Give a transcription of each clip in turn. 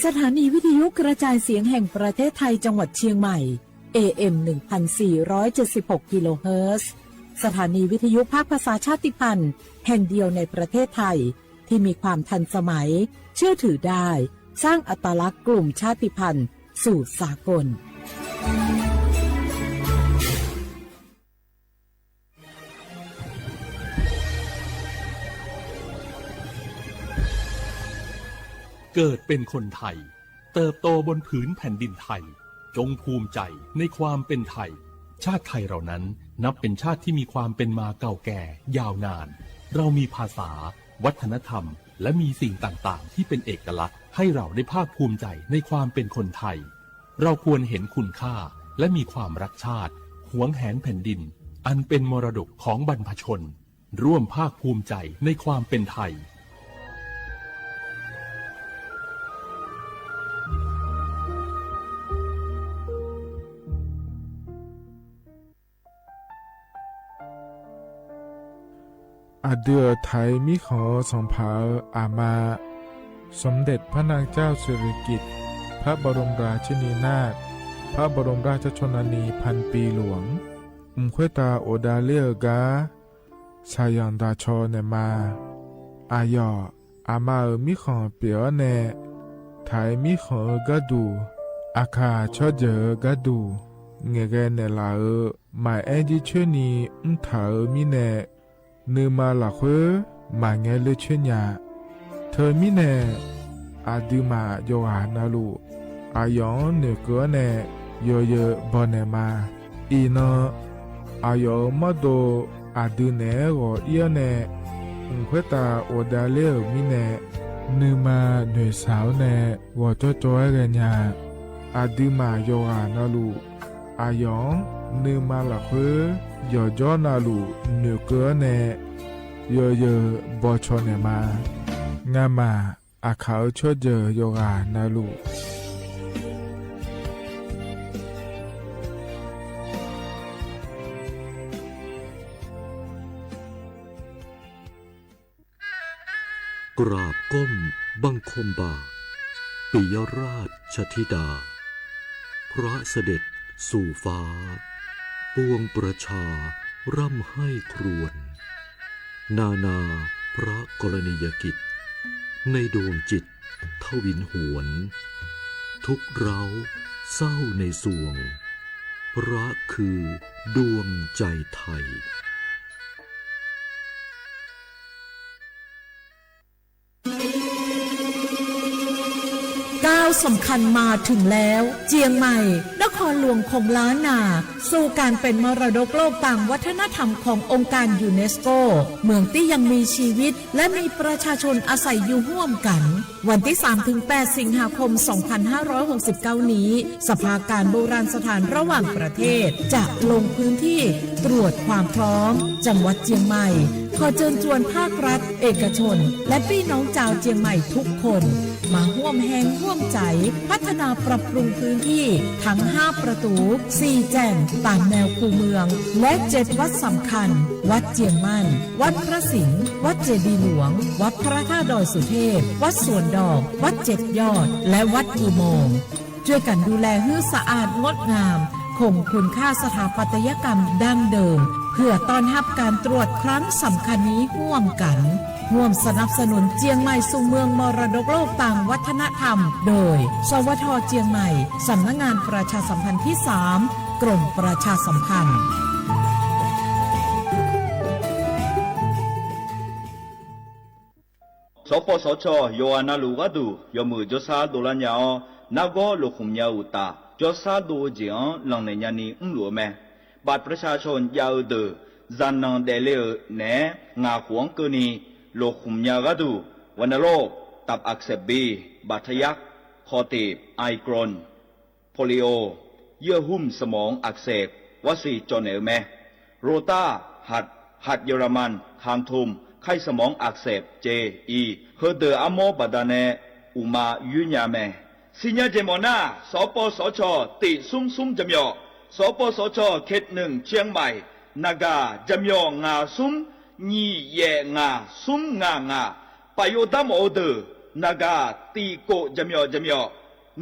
สถานีวิทยุกระจายเสียงแห่งประเทศไทยจังหวัดเชียงใหม่ AM 1476 กิโลเฮิรตซ์สถานีวิทยุภาคภาษาชาติพันธุ์แห่งเดียวในประเทศไทยที่มีความทันสมัยเชื่อถือได้สร้างอัตลักษณ์กลุ่มชาติพันธุ์สู่สากลเกิดเป็นคนไทยเติบโตบนผืนแผ่นดินไทยจงภูมิใจในความเป็นไทยชาติไทยเรานั้นนับเป็นชาติที่มีความเป็นมาเก่าแก่ยาวนานเรามีภาษาวัฒนธรรมและมีสิ่งต่างๆที่เป็นเอกลักษณ์ให้เราได้ภาคภูมิใจในความเป็นคนไทยเราควรเห็นคุณค่าและมีความรักชาติหวงแหนแผ่นดินอันเป็นมรดกของบรรพชนร่วมภาคภูมิใจในความเป็นไทยอาเดือไทยมิขอสองผาอามาสมเด็จพระนางเจ้าสิริกิติ์พระบรมราชินีนาถพระบรมราชชนนีพันปีหลวงควยตาโอดาเลียกาชายันดาชอเนมาอายออามามิขอเปียวเนไทยมิขอกะดูอาคาชอเจอกะดูเงเกเนลาหมายแอจิเชนีถามิเนนือมาหลักเวมาเงเลเชญญาเธอมิเนอาดูมาโยหานาลูอายองเนเกเนโยเยบอเนมาอีนอายอมาโดอาดูเนโอเอียเนเควตาโอดาเลมิเนนือมาเนสาวเนวอจอจอยเรญาอาดูมาโยหานาลูอายองนือมาหลักเวยอจอนาลูเนเกเนโยเยบอชอเนมางามาอาขาวชอเจโยกานาลูกราบก้มบังคมบาทปิยราชธิดาพระเสด็จสู่ฟ้าปวงประชาร่ำให้ครวญนานาพระกรณียกิจในดวงจิตทวินหวนทุกเราเศร้าในสวงพระคือดวงใจไทยก้าวสำคัญมาถึงแล้วเจียงใหม่นครหลวงของล้านนาสู่การเป็นมรดกโลกต่างวัฒนธรรมขององค์การยูเนสโกเมืองที่ยังมีชีวิตและมีประชาชนอาศัยอยู่ร่วมกันวันที่ 3-8 สิงหาคม 2569 นี้สภาการโบราณสถานระหว่างประเทศจะลงพื้นที่ตรวจความพร้อมจังหวัดเจียงใหม่ขอเชิญชวนภาครัฐเอกชนและพี่น้องชาวเจียงใหม่ทุกคนมาร่วมแรงร่วมใจพัฒนาปรับปรุงพื้นที่ทั้ง5ประตู4แจ่งตามแนวคูเมืองและ7วัดสำคัญวัดเจียงมั่นวัดพระสิงห์วัดเจดีย์หลวงวัดพระธาตุดอยสุเทพวัดสวนดอกวัด7ยอดและวัดอุโมงค์ช่วยกันดูแลให้สะอาดงดงามคงคุณค่าสถาปัตยกรรมดั้งเดิมเพื่อต้อนรับการตรวจครั้งสำคัญนี้ร่วมกันร่วมสนับสนุนเจียงใหม่สู่เมืองมรดกโลกต่างวัฒนธรรมโดยสวท.เจียงใหม่สำนักงานประชาสัมพันธ์ที่3กรมประชาสัมพันธ์สปสช.โยอานาลูกาดูยมือจสาโดลัญญานาโกลุคุมยาอุตาจสาโดเจียงหลังในยานีหลวงแม่บัตรประชาชนยาวเดอจันนังเดเลเนงาขวงกนีโลคุมยากาดูวันโลกตับอักเสบบีบาดทะยักคอตีบไอกรอนโพลิโอเยื่อหุ้มสมองอักเสบวัสีจอนเอลแมโรตาหัดเยอรมันคางทุมไข้สมองอักเสบเจอีเฮเดออโมบาดาเนอุมายุญญาแมสิญญาเจมอนาสปสชติซุ่มจำยอสปสชเขต1เชียงใหม่นากาจำยองาซุ่มยี่แยงาซุ่มงาปโยดามโอเดอ นาคาตีโกจำยอจำยอ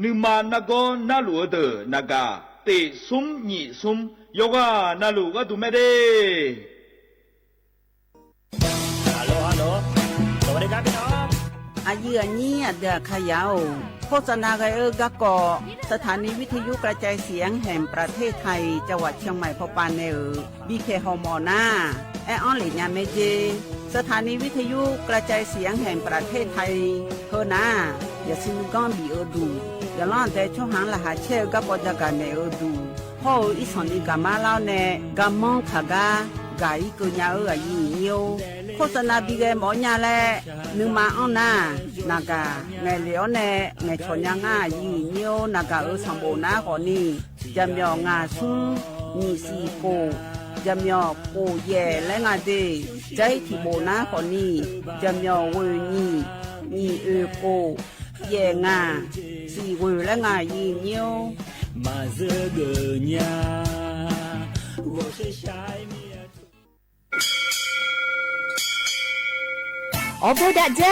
นึมานาโกนาลูเดนาคาเตซุมนี่ซุมโยกานาลูก็ดูไม่ได้ฮัลโหลสวัสดีครับพี่น้องอายุอันนี้เดือขยาวโฆษณาไกกะกอสถานีวิทยุกระจายเสียงแห่งประเทศไทยจังหวัดเชียงใหม่พบปานเนอบีเคฮอมอนาแอออนหลิญาเมเจสถานีวิทยุกระจายเสียงแห่งประเทศไทยเฮนาอย่าซิงก้อนบีเอดูอย่าล้อนแต่ช่วงหางละหาเชลกะปอจากกันเนอดูพ่ออีสอนอีกามาเล่าเนกามองขากากาอีกุญาอายีเนียวโฆษณาบีเกหมอญาแลนึงมาอ้อนนานากาไงเหลียวแน่ไงชนยังง่ายีเนียวนากาสังโบนาก่อนนี่จำยองาซุงมีสีโกจำยอโกแย่และงาเดใจที่โบนาก่อนนี่จำยอเวนี่โกแย่งาสีเวและงายีเนียวมาเจอเกญา我是shine me我不打架，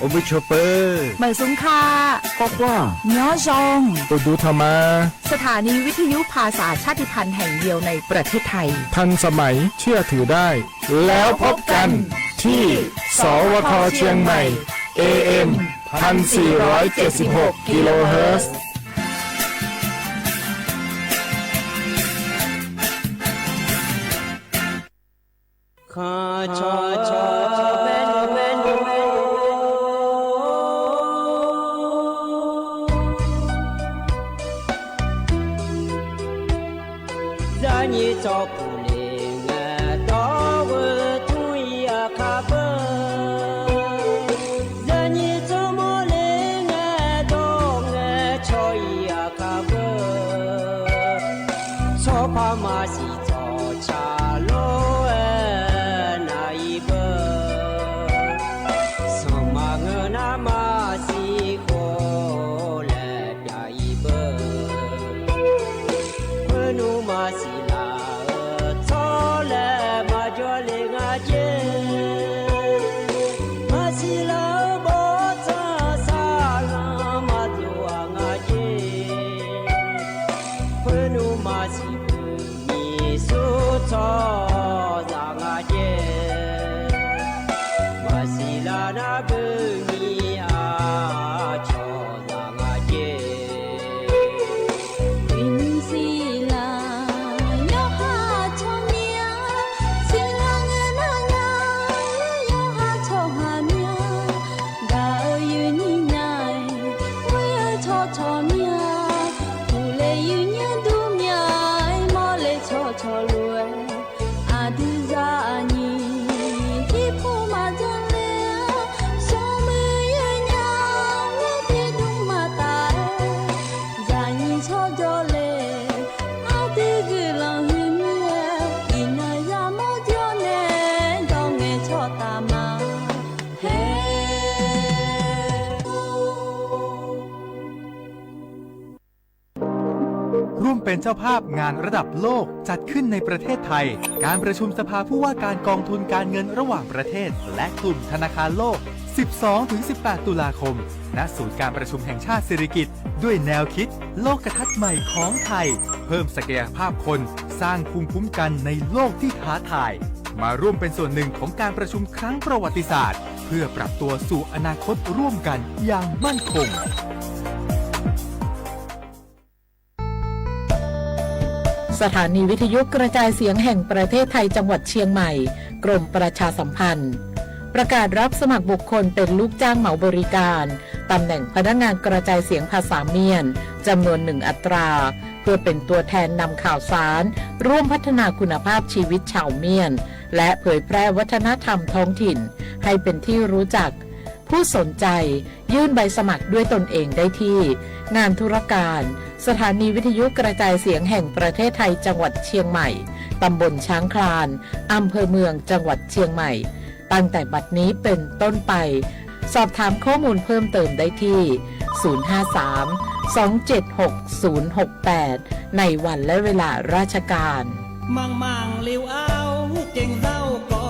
我不ชอปเปอร์ เหมือนสุงคา ก็ว่า เนื้อจง ตัวดูธรรมา สถานีวิทยุภาษาชาติพันธุ์แห่งเดียวในประเทศไทย ทันสมัยเชื่อถือได้ แล้วพบกันที่สวทเชียงใหม่ AM 1476 กิโลเฮิรตซ์ร่วมเป็นเจ้าภาพงานระดับโลกจัดขึ้นในประเทศไทยการประชุมสภาผู้ว่าการกองทุนการเงินระหว่างประเทศและกลุ่มธนาคารโลก 12-18 ตุลาคมณศูนย์การประชุมแห่งชาติสิริกิติ์ด้วยแนวคิดโลกทัศน์ใหม่ของไทยเพิ่มศักยภาพคนสร้างภูมิคุ้มกันในโลกที่ท้าทายมาร่วมเป็นส่วนหนึ่งของการประชุมครั้งประวัติศาสตร์เพื่อปรับตัวสู่อนาคตร่วมกันอย่างมั่นคงสถานีวิทยุกระจายเสียงแห่งประเทศไทยจังหวัดเชียงใหม่กรมประชาสัมพันธ์ประกาศรับสมัครบุคคลเป็นลูกจ้างเหมาบริการตำแหน่งพนักงานกระจายเสียงภาษาเมียนจำนวน1 อัตราเพื่อเป็นตัวแทนนำข่าวสารร่วมพัฒนาคุณภาพชีวิตชาวเมียนและเผยแพร่วัฒนธรรมท้องถิ่นให้เป็นที่รู้จักผู้สนใจยื่นใบสมัครด้วยตนเองได้ที่งานธุรการสถานีวิทยุกระจายเสียงแห่งประเทศไทยจังหวัดเชียงใหม่ตำบลช้างคลานอำเภอเมืองจังหวัดเชียงใหม่ตั้งแต่บัดนี้เป็นต้นไปสอบถามข้อมูลเพิ่มเติมได้ที่ 053-276-068 ในวันและเวลาราชการมังเลี้ยวเอาเก่งเศร้าก็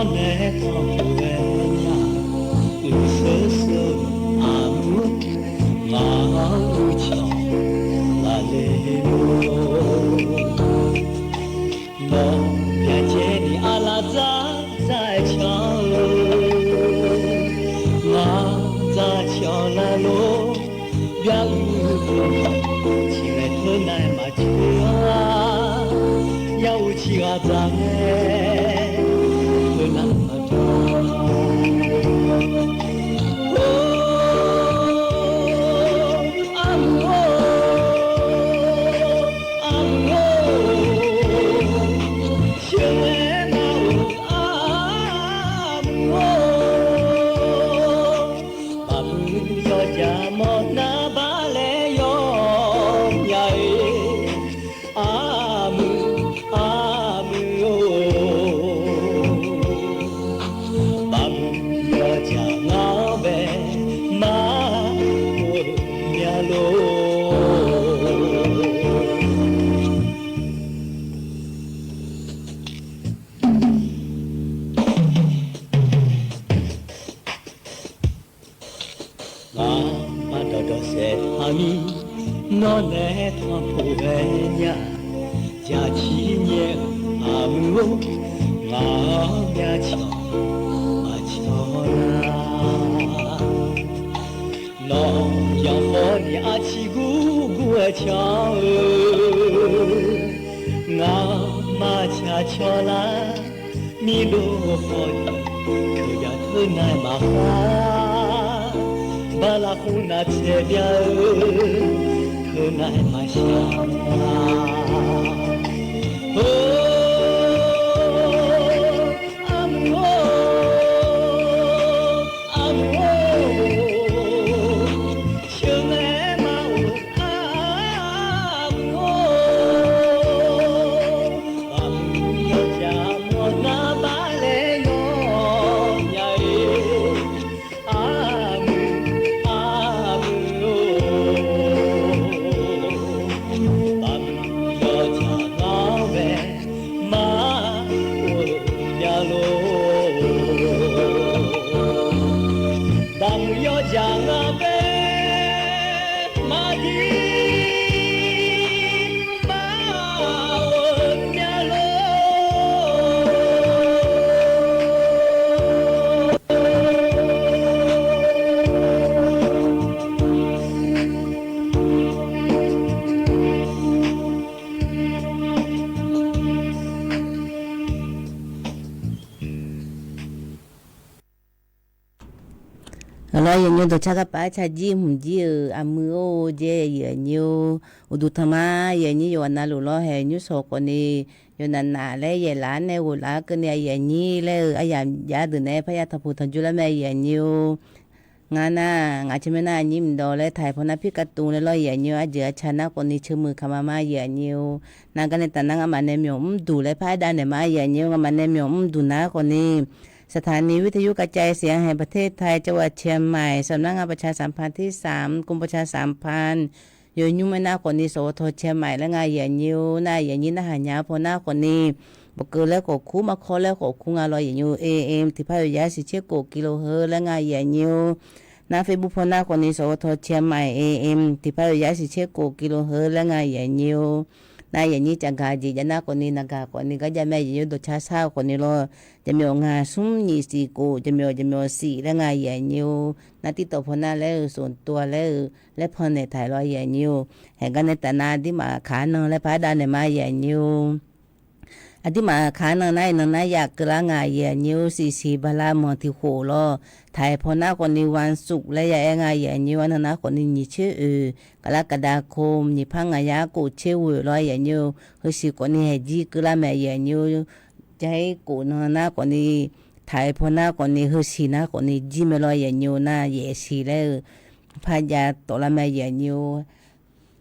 ne tampuenya usoso amu ma ucho la le no ya che ni ala za zai chang ma za chang la lo bia u chi le thơ nai ma chua ya u chi ga za ne thơ nai ma no ne tampuenya ya chi nye amu ma ya cha ma chona no ya fo ni a chi gu gu a cha na ma cha chola mi lo fo ke ya thu nai ma ha ba la hu na che bia thơ nai mà xa lo ye nyo do chaga pa cha ji hum ji amu o je ye nyo udu thama ye ni yo na lo lo he nyu so ko ni yo na na le ye la ne wo la ke ne ye ni le aya ya de ne pa ya ta pu than ju la me ye nyo nga na nga chime na nyim do le thai phona phi ka tu le lo ye nyo a je chana ko ni chmu khama ma ye nyo na ga ne ta na nga ma ne myo du le pa da ne ma ye nyo nga ma ne myo du na ko niสถานีวิทยุกระจายเสียงแห่งประเทศไทยจังหวัดเชียงใหม่สำนักงานประชาสัมพันธ์ที่3กรมประชาสัมพันธ์โยยุมนาคนนี้สวทเชียงใหม่และงานเหยียนิวนายเหยียนินหายาพนาคนนี้บกเกอแล้วก็คู่มาคอแล้วก็คู่งานลอยเหยียนิว AM ที่พายยาสิเชโกกิโลเฮิรตซ์และงานเหยียนิวนาเฟซบุ๊กพนาคนนี้สวทเชียงใหม่ AM ที่พายยาสิเชโกกิโลเฮิรตซ์และงานเหยียนิวนายอย่างนี้จังกาจีจะน่าคนนี้นักคนนี้ก็จะไม่ยืดตัวชาเศร้าคนนี้รอจะมีงานซุ้มยี่สีกูจะมีสี่และงานใหญ่ยิวนาที่ตัวพนักแล้วส่วนตัวแล้วและพอในถ่ายรอยใหญ่ยิวแห่งกันในแต่นาที่มาขาหนึ่งและพระดานในมาใหญ่ยิวอันที่มาขาหนึ่งนายอยากกระงายใหญ่ยิวสีบาลามองที่โขรอถ่ายพนักคนนี้วันศุกร์และใหญ่งานใหญ่ยิววันนั้นคนนี้ยี่ชื่อกรกฎาคมยี่พังงายากูเชื่อรอยใหญ่ยิวคือสิคนนี้ให้จีกระแม่ใหญ่ยิวจะให้กูนนาคนนี้ถ่ายพนักคนนี้คือสีนาคนนี้จีไม่รอยใหญ่ยิวน่าใหญ่สีแล้วพายาตัวละแม่ใหญ่ยิว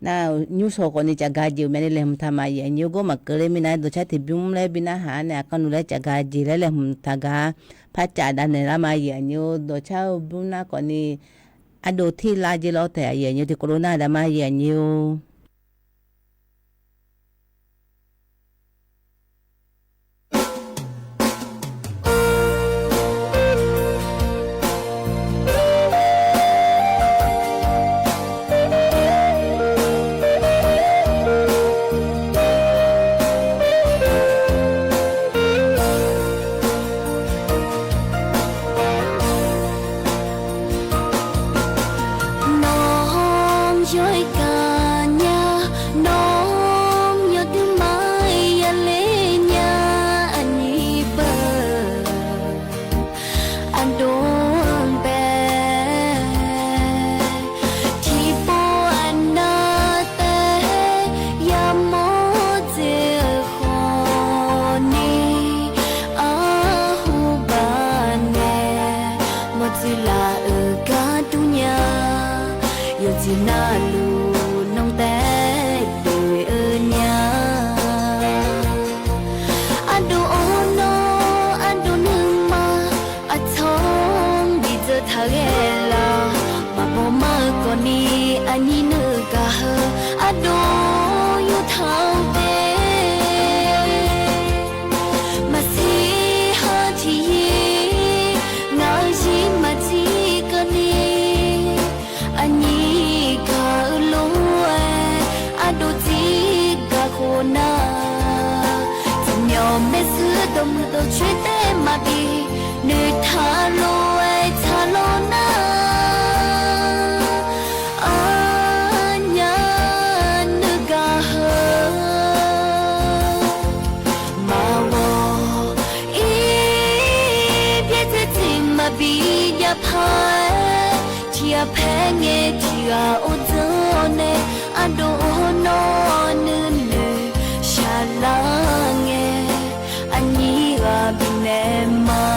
น่านิวโซคนนี้จะกาจิวไม่ได้เลยมันทำมาอย่างนิวก็มาเกลือไม่ได้ตัวชาติบิมเลยบินาหาเนี่ยก็นู่นเลยจะกาจิเลยเลยมันทากาพระจ่าดันเนี่ยละมาอย่างนิวตัวชาบิมน่าคนนี้อดูที่ลาจิโลแต่อย่างนิวที่โคโรนาละมาอย่างนิว do you thao te ma si ha chi nga ji ma ji ka ni ani ka lo a do ji ka ko na nhau mê xưa đông đâu chuyện thế mà đi nơi tha lô ai tha lô na anya nuga hơ mà wo i biết thế gì mà bị ya phai chia phe nghe chia ô dơ nè anh đồ nó nên sha la nghe anh ga bine ma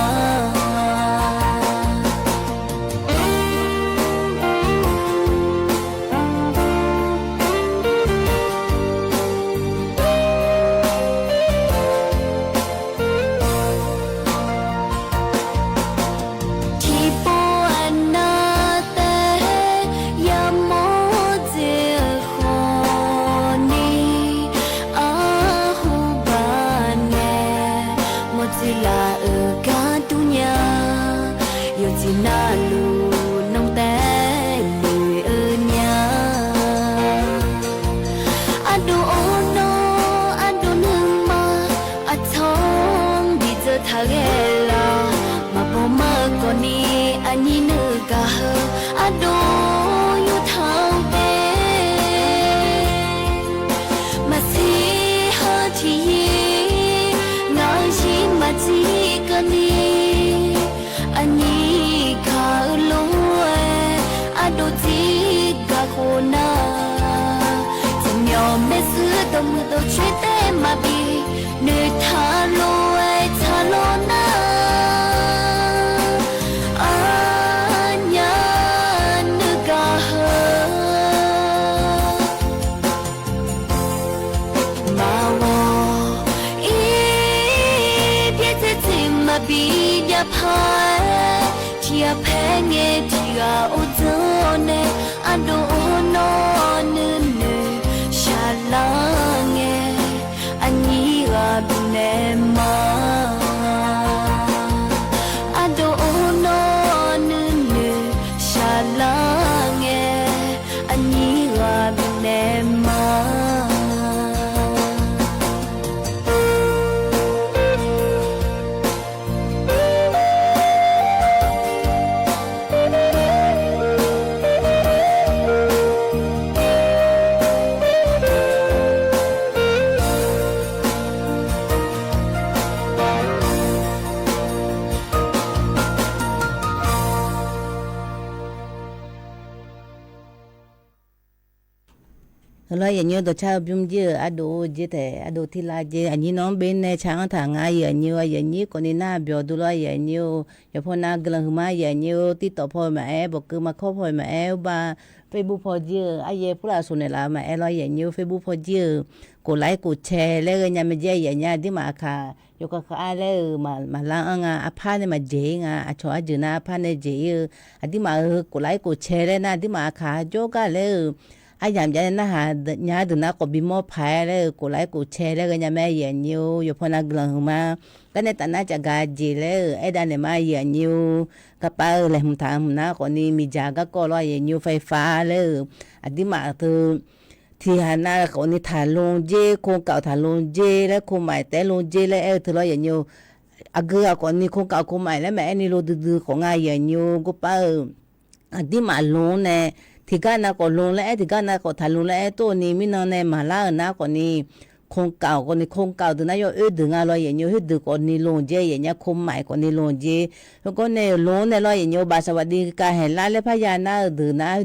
đông đâu chuyện thế mà bị nơi tha lô ai tha lô na anya nuga hơ mà wo i biết thế gì mà bị ya phai chia phe nghe chia ô dơ nè anh đồ nó nên sha la nghe anh ga bine ma ado no ne sha la nghe anh ga bine ma lo ya nyo do cha bum je ado je te ado thila je ani no ben ne chang tha nga ya nyo ya ni ko ni na byo du lo ya nyo ya pho na glang ma ya nyo ti to pho ma e bo ku ma kho pho ma e ba Facebook pho je a ye pula su ne la ma e lo ya nyo Facebook pho je ko like ko share le ga nya me je ya nya di ma kha yo ka kha le ma la nga a pha ne ma je nga a cho a je na pha ne je a di ma ko like ko share le na di ma kha jo ka le ai giảm giá nó hà nhà từ nó có bị mua phải đấy của lại của xe đấy cái nhà mẹ giờ nhiều giờ phong năng lần mà cái này ta nói chả gà gì đấy ai đang làm ai giờ nhiều cái bao làm thằng nó còn đi mi giá cái co lo giờ nhiều phải phá đấy à đi mà thì hà na còn đi thả lông dê con cạo thả lông dê đấy con mày té lông dê đấy ai từ lo giờ nhiều à cứ còn đi con cạo con mày đấy mẹ đi lo từ con ai giờ nhiều cái bao à đi mà lông này thì cái nào có lông lẽ thì cái nào có thả lông lẽ tôi ní mình nói này mà là nó còn ní không cào từ nãy giờ ở đường à lo vậy nhiều hết đường còn ní lông dê vậy nhá không mày còn ní lông dê rồi con này lông này lo vậy nhiều bà sao đi cái hệ lá lấy phải nhà na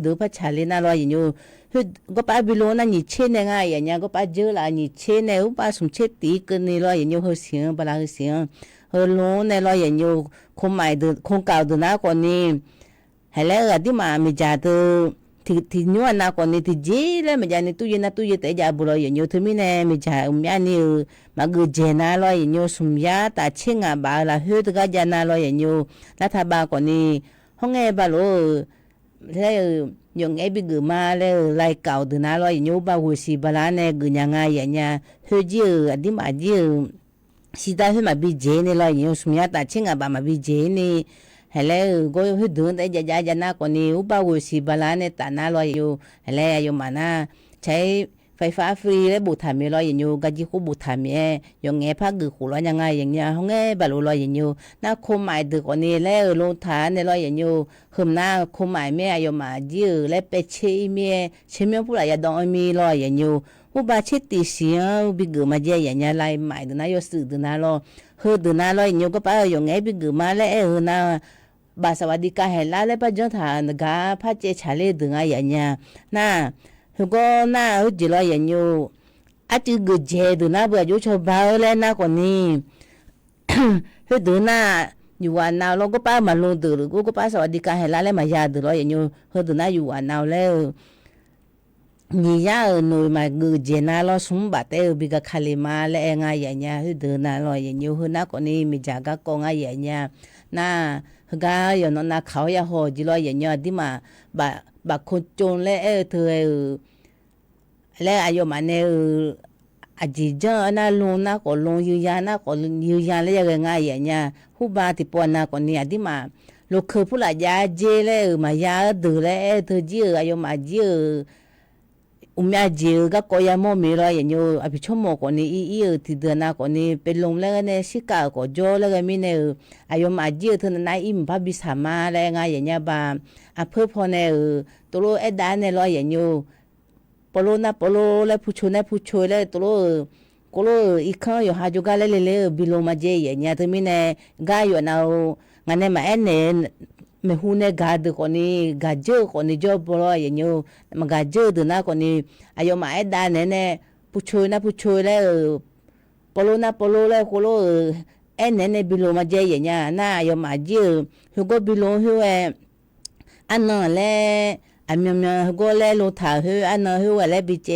đường phải trả lên na lo vậy nhiều hết có phải bị lông na nhỉ trên này ngay vậy nhá có phải dơ là nhỉ trên này không phải súng chết tí cái ní lo vậy nhiều hơi xíu bà là hơi xíu hơi lông này lo vậy nhiều không mày không cào từ nãy còn ní hệ lẽ là đi mà mình trả từ thì nhua na còn thì dễ là mình dành tu ye tới giờ bù rồi nhiều thứ mình nè mình trả nhà nhiều mà cứ dễ na lo nhiều sum ya ta chinh à bà là hơi từ cái giờ na lo nhiều là thà bà còn không nghe bà lo thế ยงไอ้บิกมาแล้วไล่เก่าเดือนน่ะรออยู่บ่าวสิบลาเนี่ยกึยังไงอย่างเงี้ยเฮจิอดิมาจิสิตาเฮมาบิเจนี่รออยู่สมยาตาชิงอ่ะบ่มาบิเจนี่hele go hu dun de ja ja na ko ni u ba wo si bala ne ta na lo yo hele yo mana chai ไฟฟ้าฟรีและบุตรมีรอยอย่างอยู่กัจจิคุบุตรมียังไงพักกือขู่รอยยังไงอย่างเงี้ยเขาไงบรรลุรอยอย่างอยู่น่าคมหมายดึกกว่านี้แล้วลงฐานในรอยอย่างอยู่คืมหน้าคมหมายเมียยมายื้อและไปเชี่ยเมียผู้ใหญ่ดองมีรอยอย่างอยู่อุบาชิติเสียบิกมาเจียอย่างเงี้ยไล่หมายดึกน่ายสื่อดึกน่ารอเฮือดึกน่ารอยอย่างอยู่ก็ไปยังไงบิกมาและเฮือน่าบาสวัสดิการให้ลาและปัจจุบันกาพระเจ้าชาลีดึงอย่างเงี้ยน่าก็น่าจิลอยอย่างอยู่อาจจะเกิดเจดูน่าเบื่ออยู่ชอบบ้าเลยน่ากว่านี้เฮ้ยดูน่าอยู่วันnàoเราก็ป้ามาลงตื่นกูก็ป้าสวัสดิการให้ละเลยมายาดูลอยอย่างอยู่เฮ้ยดูน่าอยู่วันnàoแล้วนี่ยาหน่วยมาเกิดเจน่าเราสมบัติเออบิกาคาลิมาและง่ายอย่างเงี้ยเฮ้ยดูน่าลอยอย่างอยู่เฮ้ยน่ากว่านี้มีจากก็กงง่ายอย่างเงี้ยน่าเฮ้ยก็อย่างนั้นน่าเขาอย่าหัวจิลอยอย่างเงี้ยที่มาบางคนจนและเออเธอและอายุมันเนี่ยอาจจะน่าลงน่าก็ลงยืนยันน่าก็ยืนยันเลยยังไงอย่างเงี้ยผู้บาดที่ปวดน่าก็เนี่ยที่มาลูกคือผู้หลายยาเจเลยมายาดูแลเธอเจออายุมาเจอมีเจอก็ก็ยังไม่มีอะไรอย่างเงี้ยอภิชมก็เนี่ยที่เดือนน่าก็เนี่ยเป็นลมแล้วเนี่ยสิกาก็จ่อแล้วก็มีเนี่ยอายุมาเจอเธอน่าอิ่มพับบิสามาแล้วยังไงอย่างเงี้ยบ้าเพื่อพอเนี่ยตัวเอ็ดได้เนี่ยอะไรอย่างเงี้ยปโลนะปโลและผู้ช่วยนะผู้ช่วยและตัวก็อีกครั้งอยู่หาจุกาเล่บิโลมาเจย์อย่างเงี้ยที่มีเนี่ยกายอยู่น่างานเนี่ยมาเนี่ยไม่หูเนี่ยกาดคนนี้กาเจอคนนี้จอบปโลอย่างเงี้ยมันกาเจอตัวน่ะคนนี้อายุมาเอ็ดได้เนี่ยผู้ช่วยนะผู้ช่วยและปโลนะปโลและก็เนี่ยบิโลมาเจย์อย่างเงี้ยน่าอายุมาเจอหัวก็บิโลหัวอันนั้นแหละอันเมียก็เล่ลงถ่ายเฮอันนั้นเฮว่าเล่บิเจ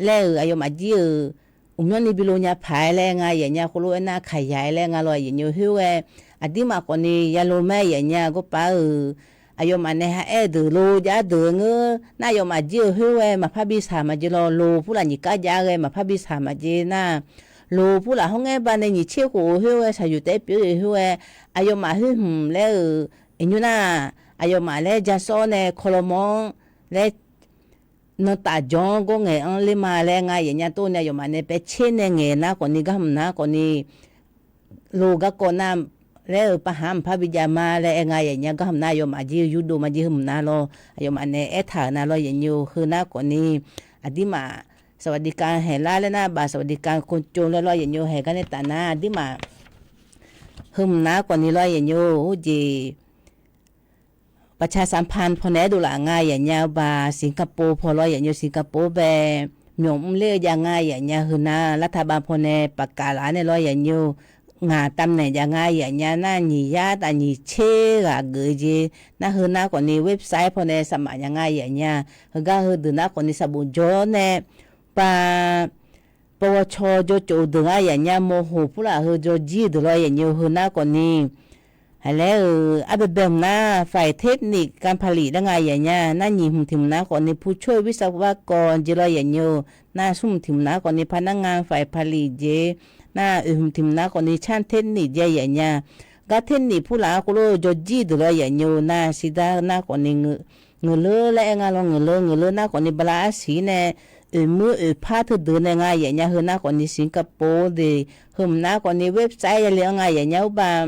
เล่อายุมาจีมันนี่บิโลญาพายเล่งาอย่างเงี้ยคนรู้น่าขยายเล่งาลอยอย่างเงี้ยเฮว่าอดีมาคนนี้ยาโลแม่อย่างเงี้ยก็ป้าอายุมาเนี่ยเอดูโลยาดูเงือน่าอายุมาจีเฮว่ามาพับบิสามาจีรอโลผู้หลานยิกาจาเลยมาพับบิสามาจีน่าโลผู้หลานห้องไงบ้านในยิเชี่ยวหัวเฮว่าชาอยู่แต่เปียวเฮว่าอายุมาแล้วอันนี้น่าอายุมาแล้วจะสอนเนี่ยคอลมองและนตาจงก็เงยอันเลมาแล้วไงอย่างเงี้ยตัวเนี่ยอายุมาเนี่ยไปเช่นเนี่ยเงยนะคนนี้ก็ทำนะคนนี้ลูกก็คนน้ำแล้วปะหามพระบิดามาแล้วไงอย่างเงี้ยก็ทำนะอายุมาจียุดูมาจีทำนะเราอายุมาเนี่ยถ่ายนะเราอย่างอยู่คือนะคนนี้อดีมาสวัสดิการแห่ล่าแล้วนะบาสวัสดิการคนจนแล้วเราอย่างอยู่แห่กันในตาหน้าอดีมาหึมนะคนนี้เราอย่างอยู่จีประชาสัมพันธ์พอแน่ดูละง่ายอย่างเงี้ยบาสิงคโปร์พอร้อยอย่างเงี้ยสิงคโปร์แบบหยมเลี้ยยังง่ายอย่างเงี้ยคือนะรัฐบาลพอแน่ประกาศละในร้อยอย่างเงี้ยงาตำแหน่งยังง่ายอย่างเงี้ยน่าหนียาแต่หนีเชื่อเกยจีน่าคือน่าก่อนนี้เว็บไซต์พอแน่สมัครยังง่ายอย่างเงี้ยก็คือดูน่าก่อนนี้สบุญโจเน่ปาปวชโจโจดูง่ายอย่างเงี้ยโมโหผู้ละคือโจจีดูร้อยอย่างเงี้ยคือน่าก่อนนี้แล้วอาเบมนะฝ่ายเทคนิคการผลิตได้ไงอย่างเงี้ยน่าหยิบถิ่มนะก่อนในผู้ช่วยวิศวกรจิรอย่างเงี้ยน่าสุ่มถิ่มนะก่อนในพนักงานฝ่ายผลิตเจน่าถิ่มนะก่อนในช่างเทคนิคเจอย่างเงี้ยก็เทคนิคผู้หลาก็รู้จจีดูเลยอย่างเงี้ยน่าสิดาน่าก่อนในเงือเลือและงานลงเงือเลือน่าก่อนในบลาสีเนี่ยมือพาเธอเดินยังไงอย่างเงี้ยเฮน่าก่อนในสิงคโปร์เดเฮมน่าก่อนในเว็บไซต์อย่างเงี้ยอย่างเงี้ยบาง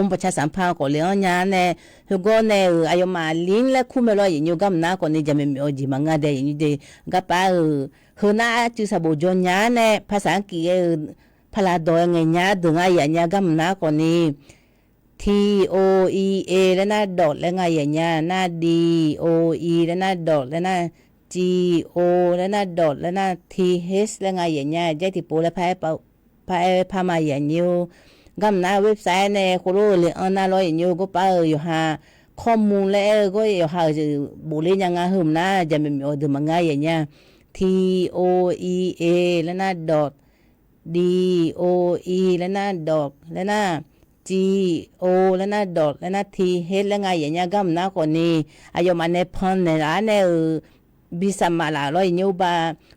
กรมประชาสัมพันธ์ก็เลี้ยงงานเนี่ยฮึก็เนี่ยอายุมาลิ้นและคู่ไม่รออย่างนี้ก็น่าคนนี้จะไม่มีอจิมังงาเดียอย่างนี้เดียก็ป้าคือน่าจะสบุจงงานเนี่ยภาษาอังกฤษพลาดอยไงงานดึงอย่างเงี้ยก็น่าคนนี้ TOEA แล้วน่าดอทแล้วไงอย่างเงี้ยน่า DOE แล้วน่าดอทแล้วน่า GO แล้วน่าดอทแล้วน่า TH แล้วไงอย่างเงี้ยใจที่ปูแล้วพามาอย่างนี้ก็น่าเว็บไซต์เนี่ยคนรู้เลยน่าร้อยอย่างนี้ก็ป้าอยู่หาข้อมูลแล้วก็อยู่หาบุเรยังไงหืมนะจะไม่มีอดมังไงอย่างเงี้ย TOEA แล้วน่า .DOE แล้วน่า .แล้วน่า GO แล้วนะดอทแล้วนะ TH แล้วไงอย่างเงี้ยก็นะคนนี้อายมาในพอนในร้านเนี่ยบิสมาลาร้อยนิ้วบา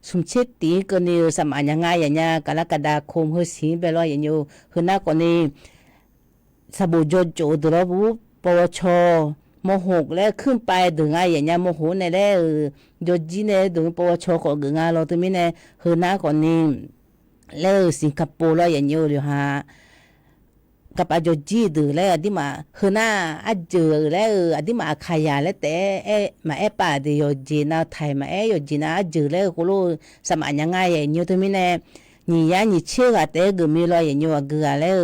สุมเชิดตีก็นี่สมัยยังไงอย่างเงี้ยกรกฎาคมหัวสิงไปร้อยนิ้วคือนะคนนี้สบู่โจโจดรบุปวชม.6แล้วขึ้นไปถึงไงอย่างเงี้ยม.6ในแล้วโยจีเนี่ยถึงปวชของงานเราตรงนี้เนี่ยคือนะคนนี้แล้วสิงคโปร์ร้อยนิ้วเลยฮะกับอาจจะจีดูแล้วอดีมาคือหน้าอาจเจอแล้วอดีมาขยายแล้วแต่มาป่าเดียวจีน่าไทยมาอยู่จีน่าอาจเจอแล้วก็รู้สมัยยังไงอย่างนี้ตัวนี้เนี่ยนี่เชื่อแต่ก็มีรอยอย่างนี้ว่าเกลือแล้ว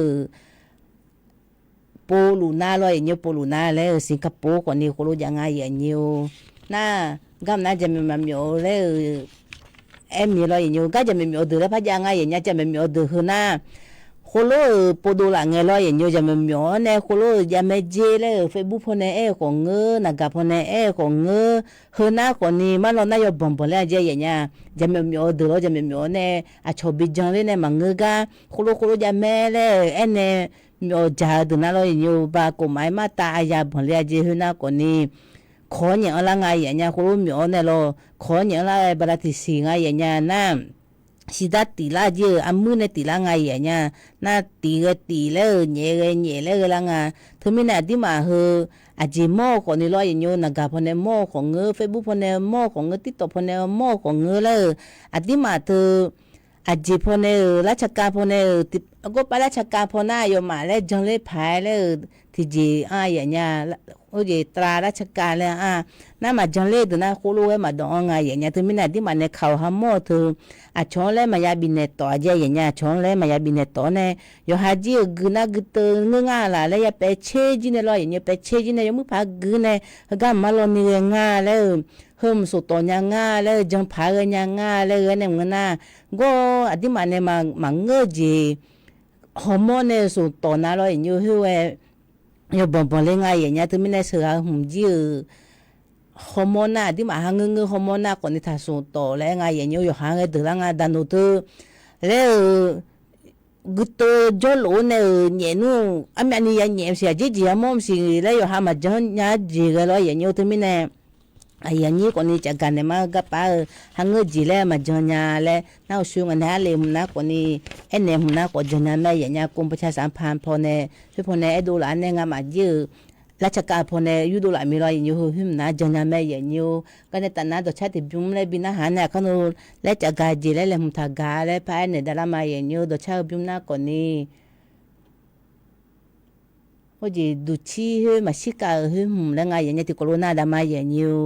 ปูลูน่ารอยอย่างนี้ปูลูน่าแล้วสิงคโปร์คนนี้ก็รู้ยังไงอย่างนี้น่ากำน่าจะมีมันมีแล้วมีรอยอย่างนี้ก็จะมีดูแล้วพัฒยังไงอย่างนี้จะมีดูคือหน้าโคโลปูดูหลังเงยลอยอย่างเดียวจะไม่เหมียวเนี่ยโคโลจะไม่เจเลยเฟซบุ๊กพนเอของเงือนักกับพนเอของเงือเฮน่าคนนี้มันเราได้ยบบอมบ์เลยเจอย่างเงี้ยจะไม่เหมียวดูแล้วจะไม่เหมียวเนี่ยอาชอบบิจังเลยเนี่ยมังเงือกาโคโลจะไม่เลยเนี่ยเหมียวจ่าดูน่าเราอย่างเดียวบางคนไม่มาตายยาบอมเลยเจเฮน่าคนนี้ขออย่างอะไรไงอย่างเงี้ยโคโลเหมียวเนี่ยเราขออย่างอะไรบาราติสิงไงอย่างเงี้ยน่ะสิดาตีลาเจอมือในตีลาไงอย่างเงี้ยน่าตีก็ตีแล้วเงี้ยแล้วละไงถึงมีนาที่มาเฮออาจีโม่คนนี้ร้อยอย่างเงี้ยนักการพนันโม่ของเงือเฟซบุ๊กพนันโม่ของเงือติ๊กต็อกพนันโม่ของเงือแล้วอาที่มาเธออาจีพนันราชการพนันติก็ไปราชการพนันอยู่มาแล้วจังเลยพายแล้วที่จีอย่างเงี้ยโอ้ยตราราชการเลยน่ามาจังเลยดูนะคุรู้ว่ามาดองไงอย่างเงี้ยถึงมีนาที่มาในเขาหาโม่เธอช่องเลยมายาบินเนตต่อเจอย่างเงี้ยช่องเลยมายาบินเนตต่อเนี่ยยหาจีกึนะกึตงงาละแล้วยาไปเชจิเนี่ยลอยอย่างเงี้ยไปเชจิเนี่ยยมุพากึเนี่ยก็มาลอนี่งาแล้วเฮิมสุดต่อยางาแล้วจังพาเงางาแล้วเนี่ยมันน่ะก็อดีมาเนี่ยมาเงอจีฮอร์โมนเนี่ยสุดต่อน่ะลอยอย่างเงี้ยหัวยบอมเลยไงอย่างเงี้ยถึงมีในเสือหุ่มจีฮอร์โมนน่ะที่มาหางเงฮอร์โมนน่ะคนที่ทำส่งต่อแล้วไงอย่างเงี้ยอยู่หางเดือดงาดันดูตัวแล้วกุตจอลูเนี่ยเนี่ยนู่นอันนี้ยังเนี่ยเสียจีมอมสิแล้วอยู่หามาจอนเนี่ยจีกันแล้วอย่างเงี้ยถึงมีเนี่ยอย่างนี้คนนี้จะกันเนี่ยมากับป้าหางจีแล้วมาจอนเนี่ยแล้วน่าช่วยกันหาเลยมันนะคนนี้เนี่ยมันนะคนจอนเนี่ยไม่อย่างเงี้ยกรมประชาสัมพันธ์พอเนี่ยช่วยพอเนี่ยดูหลานเนี่ยงามาเยอะราชการพอเนี่ยยูดูหลายมีรอยอยู่หิมนะจังยังไม่อย่างอยู่ก็ในตอนนั้นตัวชาติบุ้มเลยบินอาหารเนี่ยเขาโน้และจากการจีและเลยมุทากาและภายในดารามาอย่างอยู่ตัวชาติบุ้มหน้าก่อนนี้ว่าจีดูชีเฮมาชิกาหิมแล้วไงอย่างเงี้ยที่โคโรนาดามาอย่างอยู่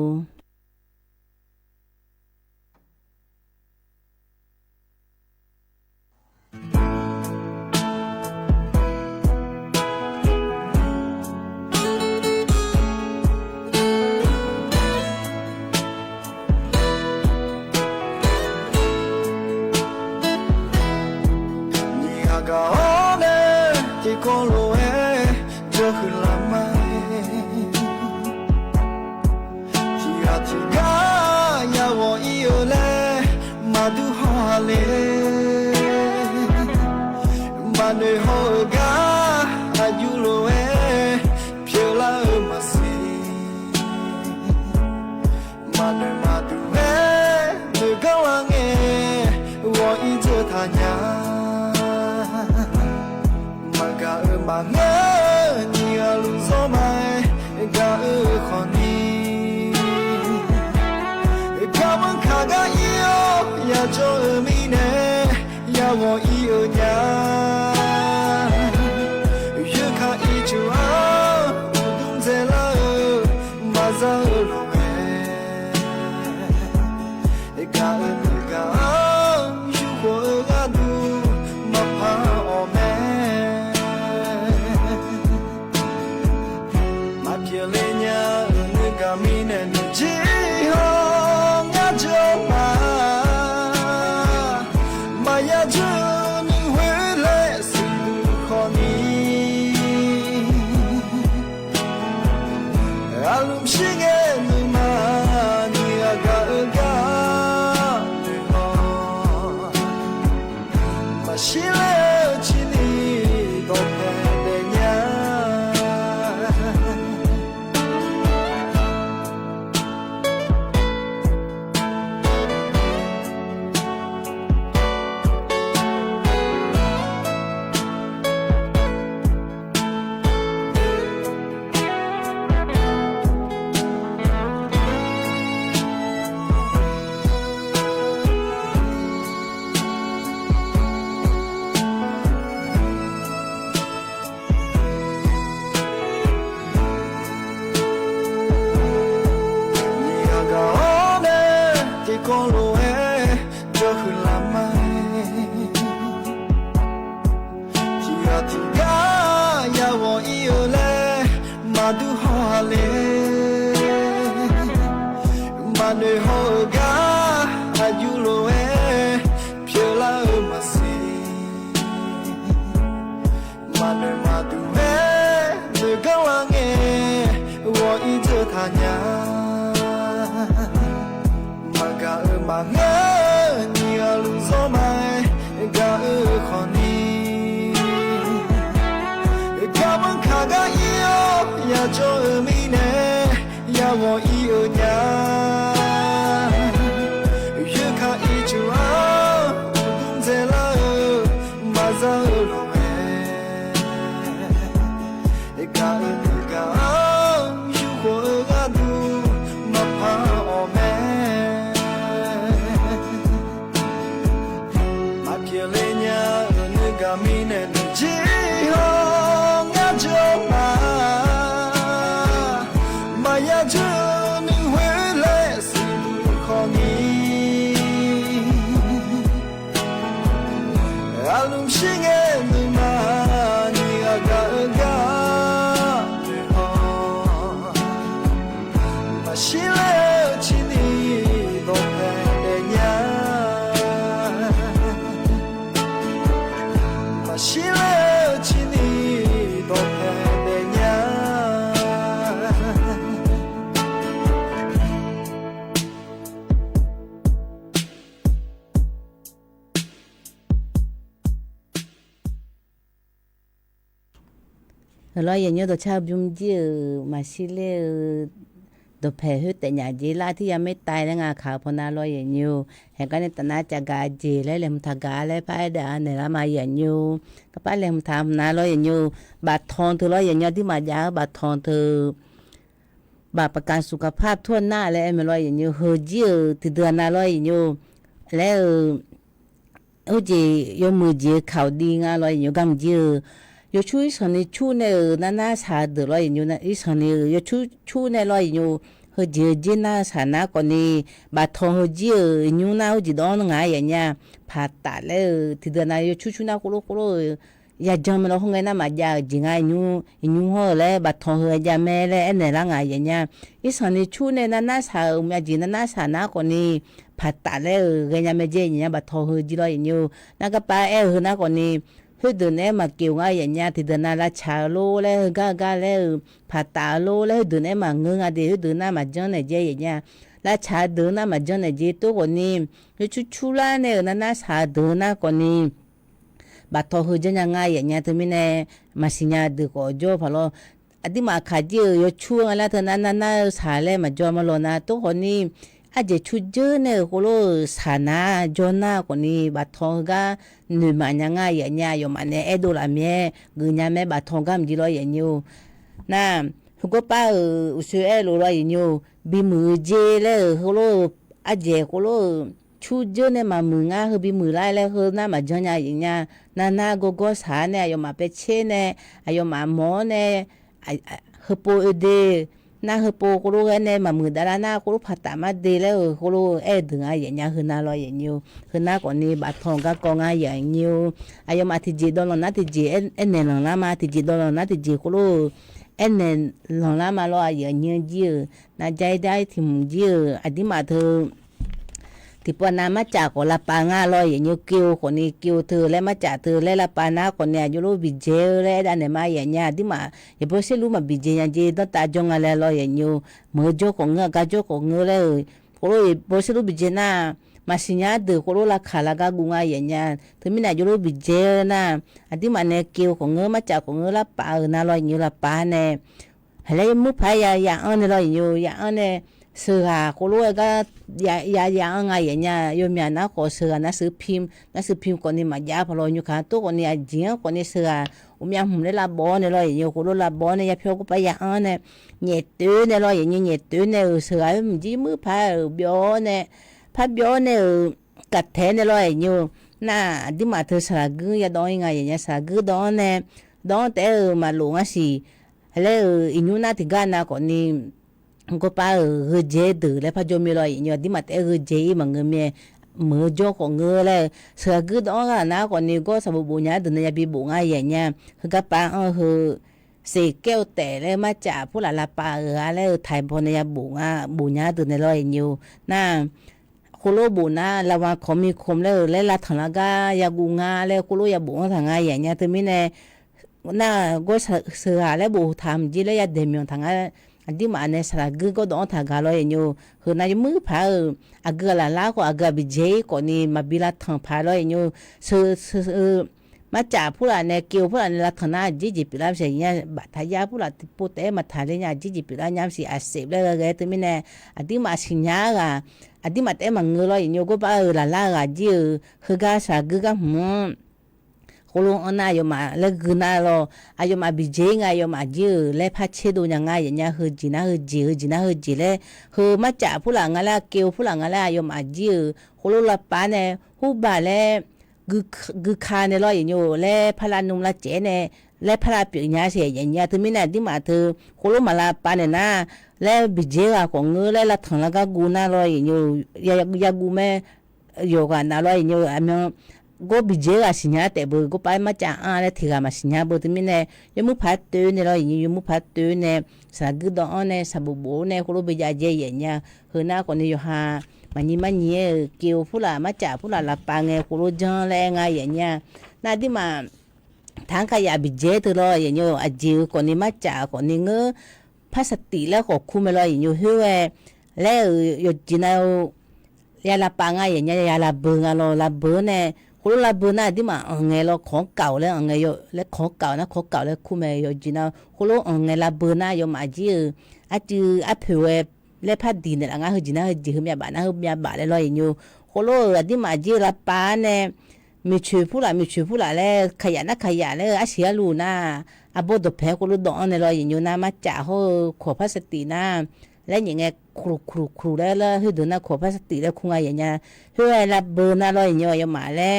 Alum shinge numa ni aga 就很浪漫。提啊提啊呀，我一有嘞，马都好嘞，马对好个阿有罗诶，飘啦马西，马对马都诶，那个浪诶，我一直他娘。马恩，你要路走迈，嘎可你，嘎门卡嘎伊哦，呀做米呢，呀我伊哦娘，越看伊就啊，不懂在哪，马上路哎，嘎嘎，有火嘎都马怕哦咩。lo ye nyo to cha bum ji ma si le do phe hu te nya ji la thi ya me tai la nga kha pho na lo ye nyo he ka ne ta na cha ga ji le lem tha ga le pa da ne la ma ye nyo ka pa lem tham na lo ye nyo ba thon tu lo ye nyo ti ma ja ba thon tu baประกันสุขภาพทั่วหน้าและme lo ye nyo ho ji ti de na lo ye nyo le o ji yo mu ji khao di nga lo ye nyo gam ji yo chu isani chu ne na na sa de lo yin na isani yo chu ne lo yin ho je je na sa na ko ni ba thon ho ji nyu na ho ji don nga ya nya pha ta le ti de na yo chu na ko lo ya jam lo ho ngai na ma ja ji nga nyu ho le ba thon ho ja me le ene la nga ya nya isani chu ne na na sa ma ji na sa na ko ni pha ta le ga nya me je nya ba thon ho ji lo yin na ka pa e ho na ko ni hư đứa này mà kêu ngay ở nhà thì đứa nào là chả lô lên gà lên phá tả lô lên đứa này mà ngưng à thì đứa nào mà cho này dễ ở nhà là chả đứa nào mà cho này dễ tôi còn đi hư chú la này nó chả đứa nào còn đi bà thọ hư cho nhà ngay ở nhà thì mình này mà xin nhà được có cho phải lo à đi mà khai gì ở chú là thì nó chả lên mà cho mà lo na tôi còn đi aje chuje ne kolo sana jona koni batonga ni manyanga ya nya yo mane edola mie gunya me batonga mjilo yenyo na hugo pa usu elo lo yenyo bimu je le kolo aje kolo chuje ne mamunga hu bimu lai le hu na ma jonya yenya na gogo sa ne yo ma peche ne ayo ma mo ne hu po ede na hơ po cô lô này mà mười đã na cô lô phát tạm mà đi lấy cô lô đừng ai vậy nha hơn na lo vậy nhiều hơn na còn đi bắt thòng các con ai vậy nhiều ai mà thì gì đó là na thì gì em này là mà thì gì đó là na thì gì cô lô em này là mà lo ai vậy nhiều gì na trái trái thì mùng gì ai đi mà thơ thì bọn nam mà trả của là pa nga lo vậy nhiều kêu còn đi kêu thơ lấy mà trả thơ lấy là pa na còn này vô bị dễ lấy đàn này mà vậy nha đi mà vậy bữa sẽ lúc mà bị dễ nha dễ đó ta cho ngay lo vậy nhiều mở cho con ngựa cá cho con ngựa lấy cô bữa sẽ lúc bị dễ na mà xin nhá được cô là khá là cái gung vậy nha thì mình này vô bị dễ na đi mà này kêu con ngựa mà trả con ngựa là pa na lo nhiều là pa này hay lấy mua phải ya ăn lo nhiều ya ăn này sơ hà cô lôi cái ya ngay vậy nha yo miền nó có sơ nó sơ phim còn đi mà giá phải lo như cả tôi còn đi giếng còn đi sơ hà miền hùng đấy là bò này lo nhiều cô lôi là bò này ya phiêu có phải ya này nhẹ tứ này lo vậy như nhẹ tứ này sơ hà mình chỉ mới phải béo này cắt thế này lo vậy nhiều na đi mà thưa sơ gư ya đó ngay vậy nha sơ gư đó này đó té mà luôn á xì hay là inyu na thì gan na còn đi có pa gje de le pa jo mi lo yin yo di ma te gje ma ngme มือโจของเงือเลยเสือกืดอ้อนะก่อนนี้ก็สมบูรณ์เนี่ยเดินยาบีบุงไงอย่างเงี้ยคือกระป๋าคือเสกแก้วแต่เลยมาจากผู้หลานละปาแล้วไทยพนยาบุงบุญเนี่ยเดินในรอยอยู่น่าคุโรบุญนะระวังขมีคมแล้วละถังละกายากุงาแล้วคุโรยาบุงถังไงอย่างเงี้ยถึงมีเนี่ยน่าก็เสือแล้วบุทำจีแล้วยาเดมิยงถังอันที่มาเนี่ยสระกือก็ต้องทางการเลยอยู่คือนายมือพาอากือละล้าก็อากือบิเจก่อนนี้มาบิลาทางพาเลยอยู่มาจากผู้หลานเนี่ยเกี่ยวผู้หลานละทนาจีปิลาเสียเนี่ยบัตรยาผู้หลานปุ๊เตมาทานเลยเนี่ยจีปิลายามสิอาเสพเลยถึงมีเนี่ยอันที่มาสิญญาอันที่มาเตมังเงยอยู่ก็ป้าละล้าจีคือกาสระกือก็โคลงอันน่ะยมาเลิกกินน่ะรออายมาบิเจงายมาจีเลพัดเชดูยังไงอย่างเงี้ยคือจีน่าคือจีเลยคือมาจากผู้หลังอะไรเกี่ยวผู้หลังอะไรยมาจีโคลงละป้าเนี่ยหูบาเลยกึคาเนี่ยรออย่างเงี้ยเลยพลานุมละเจเนี่ยเลยพลาเปียกเนี่ยเสียอย่างเงี้ยถึงมีเนี่ยที่มาเธอโคลงมาละป้าเนี่ยนะเลยบิเจของเงยเลยละถังละก็กูน่ะรออย่างเงี้ยยากูแม่โยกันน่ะรออย่างเงี้ยอันนั้นก็บิเจก็สิญญาแต่บุก็ไปมาจากอะไรที่ก็มาสิญญาบุตรมีเนี่ยยมุพัดตัวเนี่ยเราอย่างยมุพัดตัวเนี่ยสักดอนเนี่ยสับบุเนี่ยคนรู้บิจเจอย่างเงี้ยคือหน้าคนนี้อยู่หามันเนี่ยเกี่ยวผู้หลามาจากผู้หลาละปังเนี่ยคนรู้จังแรงอย่างเงี้ยน่าที่มาทางขยะบิเจตัวเราอย่างเงี้ยอาจิวคนนี้มาจากคนนี้เงื้อภาษาตีแล้วก็คุ้มเราอย่างเงี้ยหัวแล้วอยู่จีน่ายาละปังอย่างเงี้ยยาละเบืองเราละเบือเนี่ยคนละเบอร์น่ะที่มาเงยเราของเก่าแล้วเงยอยู่แล้วของเก่านะของเก่าแล้วคุ้มอยู่จีน่าคนละเงยละเบอร์น่ะอยู่มาจีอาเผื่อแล้วพัดดินเนี่ยงาคือจีน่าคือจีคือมีบ้านนะคือมีบ้านแล้วอยู่คนละที่มาจีละป้าเนี่ยมีชื่อผู้ละแล้วขยันแล้วอาเสียลูน่ะอาบ่ดแพ้คนละดอกเนี่ยอยู่นะมาจากเขาขวบพลาสติกนะแล้วอย่างเงี้ยครูแล้วเฮ้ยดูนะขวบพลาสติกแล้วคงไงอย่างเงี้ยเฮ้ยละเบอร์น่ะอย่างเงี้ยอยู่มาแล้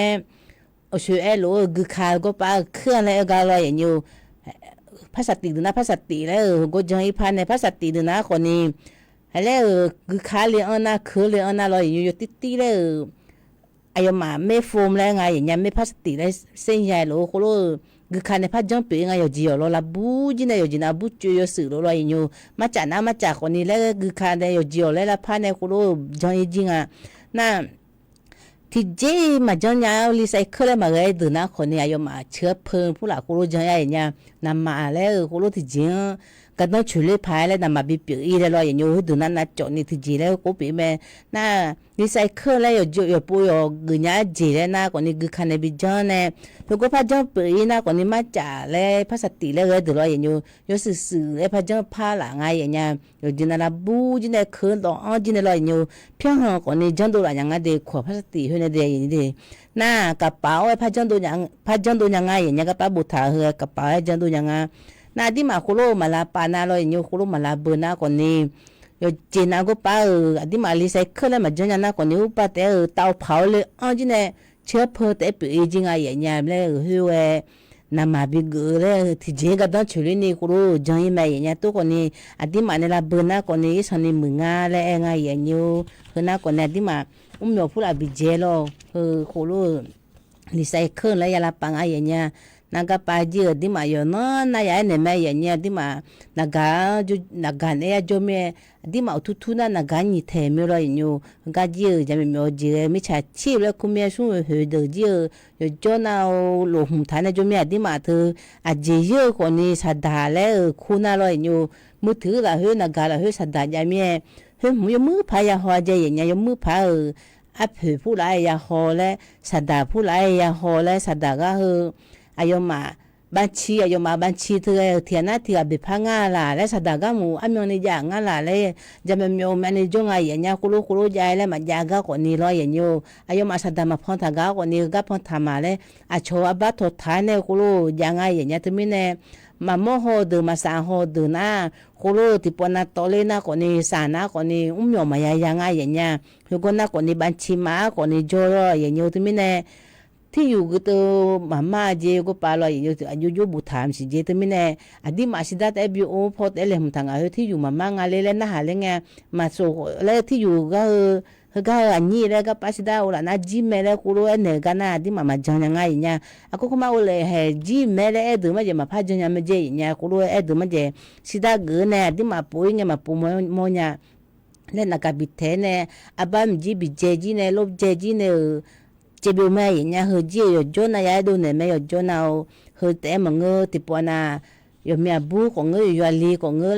วช่วยรู้คือขาก็ป้าเครื่องแล้วก็อย่างเงี้ยพลาสติกดูนะพลาสติกแล้วก็จังอีพันในพลาสติกดูนะคนนี้แล้วคือขาเลี้ยงนะคือเลี้ยงนะอย่างเงี้ยติดแล้วไอ้ยมาไม่โฟมแล้วไงอย่างเงี้ยไม่พลาสติกแล้วเส้นใหญ่รู้คนรู้คือคันในพัดจังปีไงอยู่จีอ๋อละบูจีเนี่ยอยู่จีน่าบูจูอยู่สื่อรู้อย่างเงี้ยมาจากคนนี้แล้วคือคันในอยู่จีอ๋อแล้วพันในคนรู้จังอีจริงอ่ะน่ะที่เจมาจังยาวลิไซเคิลมาเลยดูนะคนนี้อยู่มาเชื้อเพลิงผู้หลักคนรู้จังอย่างเงี้ยนำมาแล้วคนรู้ที่จริงก็ต้องช่วยพายแล้วนำมาบิปีอีแล้วอย่างเงี้ยดูนั้นนะจอนี่ที่จีแล้วก็ปีแม่น่ะลิไซเคิลแล้วอยู่ปุยกุญแจจีแล้วนะคนนี้คือคันในบิจังเนี่ยแล้วก็พัดจังปีนะคนนี้มาจากแล้วพลาสติกแล้วดูอย่างเงี้ยอยู่สื่อแล้วพัดจังผ้าหลังไงอย่างเงี้ยอยู่จีน่าบูจีน่าคืนตองจีน่าอย่างเงี้ยเพียงหาคนนี้จังดูอย่างเงี้ยเด็กขวบพลาสติกให้ในเด็กอย่างนี้น่ะกระเป๋าพัดจังดูอย่างไงอย่างเงี้ยกระเป๋าบุตรเหือกระเป๋าจังดูอย่างเงี้ยน่ะที่มาคุโรมาลาปานาอย่างเงี้ยคุโรมาลาเบอร์น่ะคนนี้อยู่จีน่าก็ป้าที่มาลิไซเคิลแล้วมาจังนะคนนี้อุปาแต่เตาเผาเลยจีน่าเชื้อเพลิงแต่ปีจริงอย่างเงี้ยแล้วหัวนำมาบิกเลยที่จริงก็ต้องช่วยนี่คุโรจังยี่แม่อย่างเงี้ยตัวคนนี้ที่มาในลาเบอร์น่ะคนนี้สันนิมึงแล้วไงอย่างเงี้ยคือน่ะคนนี้ที่มาอยู่ผู้ละบิเจโลคุโรลิไซเคิลแล้วยาลาปังอย่างเงี้ยนักป้าจีที่มาอยู่นั่นนายเนี่ยแม่อย่างเงี้ยที่มานักเนี่ยจอมที่มาทุนนักนี่เทมีอะไรอยู่ก็จีจะมีจีไม่ใช่ชีพแล้วคุณแม่ช่วยเหลือจีอยู่จนเอาหลงฐานจอมที่มาเธอจีเยอะคนนี้สัตว์ดาแล้วคุณอะไรอยู่มือถือละเฮ้ยนักละเฮ้ยสัตว์ดาอย่างเงี้ยเฮ้ยมือพายาหัวใจอย่างเงี้ยมือพายอับเผือผู้ไรยาหัวแล้วสัตว์ดาผู้ไรยาหัวแล้วสัตว์ดาก็เฮ้อายมาบัญชีเธอเทียนะที่บิพังอะไรและสดากัมูอเมริกาอะไรเลยจะไม่มีมันจงไงอย่างเงี้ยคุรุใจแล้วมันยากกว่านี้ร้อยอย่างเงี้ยอายมาสดามาพอนทากกว่านี้ก็พอนทำมาเลยอาชัวบัตรท้ายเนี่ยคุรุยังไงอย่างเงี้ยถึงมีเนี่ยมาโมโหดูมาสาโหดูนะคุรุที่ปนัดโตเลนะกว่านี้สานะกว่านี้มีมายังไงอย่างเงี้ยคือคนนักกว่านี้บัญชีมากว่านี้โจรอย่างเงี้ยถึงมีเนี่ยที่อยู่ก็ตัวมาเจก็ปาลอยอยู่บุถามสิเจตัวมิเนี่ยอดีมาสิดาแต่บิโอพอแต่เลยมันทางที่อยู่มางาเลยแล้วนะหาเลยไงมาโซแล้วที่อยู่ก็ Hega anyi le ga pasida ula na ji mele kulu ene gana di mama janya ngai nya aku kuma ule he ji mele edu ma je ma pa janya me je nya kulu edu ma je sida ge ne di ma pu nge ma pu mo nya le na ka bitene abam ji bi je ji ne lo je ji ne je bi ma nya he ji yo jona ya do ne me yo jona o he te ma ngo ti po na yo me abu ko ngo yo ali ko ngo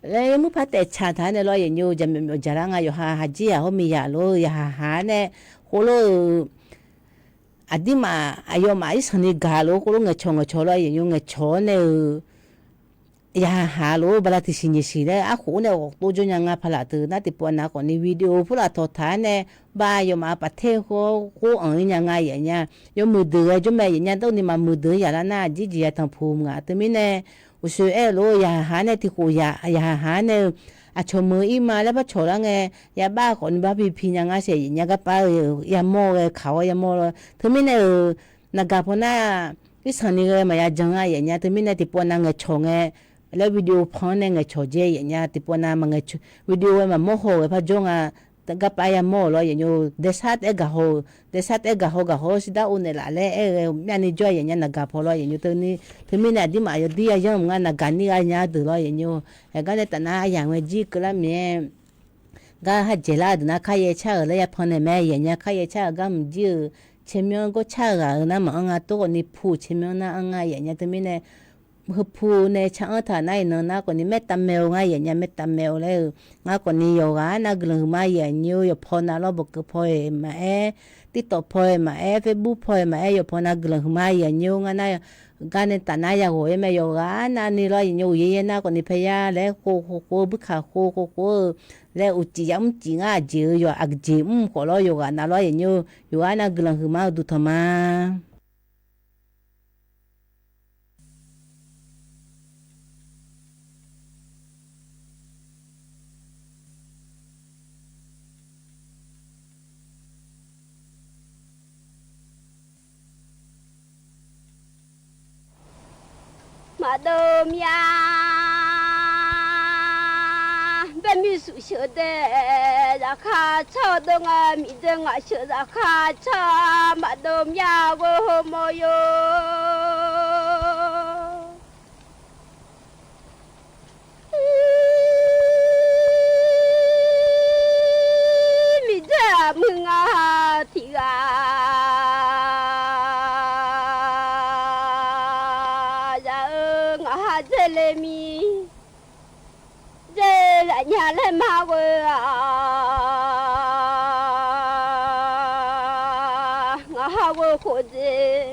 le mu pa te cha tha ne lo ye nyu je me jara nga yo ha ji ya ho mi ya lo ya ha ne ko lo adima ayo ma isani ga lo ko lo nge chong cho lo ye nyu nge cho ne ya ha lo bala ti sin si le a khu ne o to jo nya nga phala tu na ti po na ko ni video pula to tha ne ba yo ma pa the ko an nya nga ye nya yo mu de jo me ye nya to ni ma mu de ya la na ji ji ya thang phu nga tu mi ne u su e lo ya ha ne ti ko ya ha ne a cho mu i ma la ba cho la nge ya ba ko ni ba pi pi nya nga se nya ga pa ya mo ge kha wa ya mo tu mi ne na ga po na isani ge ma ya jang a ye nya tu mi ne ti po na nge cho nge le video phone nge cho je ye nya ti po na ma nge video ma mo ho pa jonga ga pa ya mo lo ye nyu de sat e ga ho ga ho si da un la le e nya ni jo ye nya na ga pho lo ye nyu tu mi na di ma yo di ya yang nga na ga ni a nya de lo ye nyu e ga ne ta na ya nge ji kla me ga ha je la de na ka ye cha le ya phone me ye nya ka ye cha ga m ji che명 go cha ga na ma nga to ni phu che명 na nga ye nya tu mi ne pu ne cha tha nai no na ko ni meta meo nga ye nya meta meo le nga ko ni yo ga na glu ma ye nyu yo pho na lo bo ko pho e ma e ti to pho e ma e facebook pho e ma e yo pho na glu ma ye nyu nga na ga ne ta na ya go e me yo ga na ni lo ye nyu ye na ko ni phe ya le ko bu kha ko le u chi yam chi nga ji yo ak ji ko lo yo ga na lo ye nyu yo na glu ma du tho ma mà đơm ya bên mi sụi sữa đê ra khá cho đông à mi đông à sữa ra khá cho mà đơm ya vô hồ mô yo mi đê mừng à thì à mi dê là nhà lên ma quê ngã ha quê khổ dê